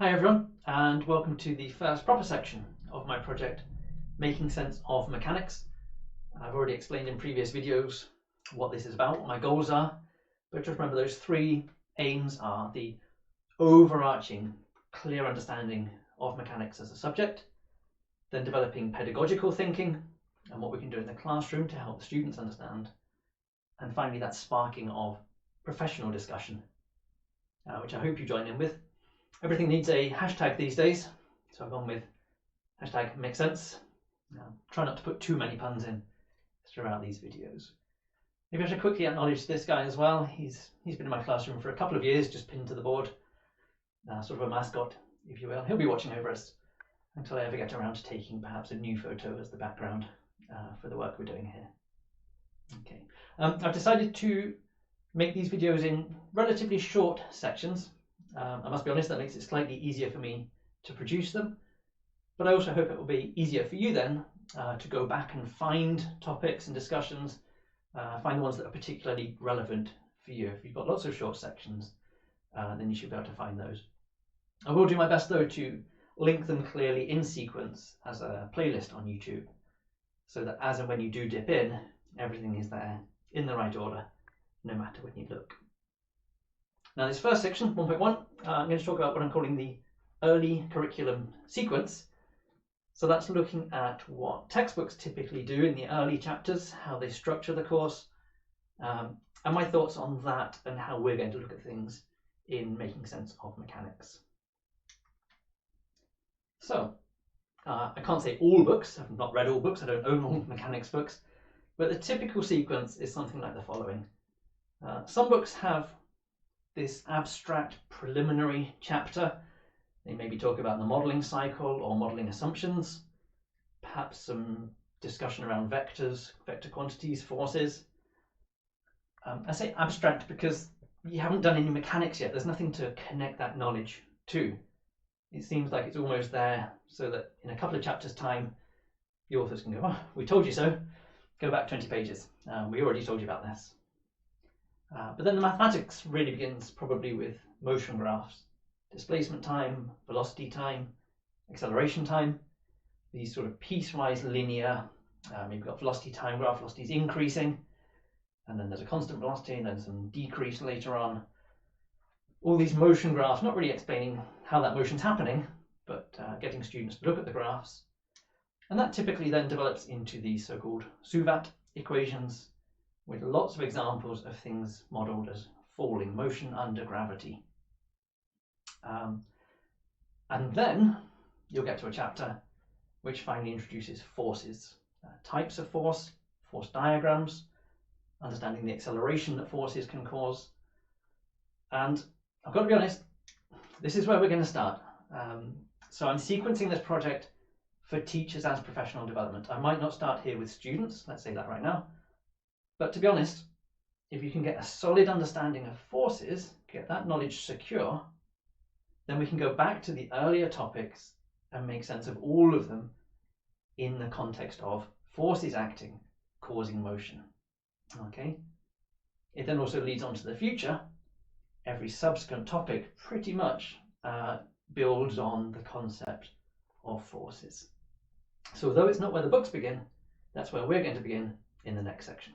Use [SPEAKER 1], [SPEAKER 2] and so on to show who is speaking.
[SPEAKER 1] Hi everyone, and welcome to the first proper section of my project, Making Sense of Mechanics. I've already explained in previous videos what this is about, what my goals are, but just remember those three aims are the overarching, clear understanding of mechanics as a subject, then developing pedagogical thinking and what we can do in the classroom to help the students understand, and finally that sparking of professional discussion, which I hope you join in with. Everything needs a hashtag these days, so I've gone with hashtag makes sense. Try not to put too many puns in throughout these videos. Maybe I should quickly acknowledge this guy as well. He's been in my classroom for a couple of years, just pinned to the board, sort of a mascot, if you will. He'll be watching over us until I ever get around to taking perhaps a new photo as the background for the work we're doing here. Okay, I've decided to make these videos in relatively short sections. I must be honest, that makes it slightly easier for me to produce them, but I also hope it will be easier for you then to go back and find topics and discussions, find the ones that are particularly relevant for you. If you've got lots of short sections, then you should be able to find those. I will do my best though to link them clearly in sequence as a playlist on YouTube, so that as and when you do dip in, everything is there in the right order, no matter when you look. Now this first section, 1.1, I'm going to talk about what I'm calling the early curriculum sequence. So that's looking at what textbooks typically do in the early chapters, how they structure the course, and my thoughts on that and how we're going to look at things in Making Sense of Mechanics. So, I can't say all books, I've not read all books, I don't own all mechanics books, but the typical sequence is something like the following. Some books have this abstract preliminary chapter. They maybe talk about the modelling cycle or modelling assumptions, perhaps some discussion around vectors, vector quantities, forces. I say abstract because you haven't done any mechanics yet. There's nothing to connect that knowledge to. It seems like it's almost there so that in a couple of chapters' time, the authors can go, oh, we told you so, go back 20 pages. We already told you about this. But then the mathematics really begins probably with motion graphs, displacement time, velocity time, acceleration time, these sort of piecewise linear, you've got velocity time graph, velocity is increasing, and then there's a constant velocity and then some decrease later on. All these motion graphs, not really explaining how that motion's happening, but getting students to look at the graphs. And that typically then develops into these so-called SUVAT equations, with lots of examples of things modelled as falling motion under gravity. And then you'll get to a chapter which finally introduces forces, types of force, force diagrams, understanding the acceleration that forces can cause. And I've got to be honest, this is where we're going to start. So I'm sequencing this project for teachers as professional development. I might not start here with students, let's say that right now. But to be honest, if you can get a solid understanding of forces, get that knowledge secure, then we can go back to the earlier topics and make sense of all of them in the context of forces acting, causing motion. Okay? It then also leads on to the future. Every subsequent topic pretty much builds on the concept of forces. So although it's not where the books begin, that's where we're going to begin in the next section.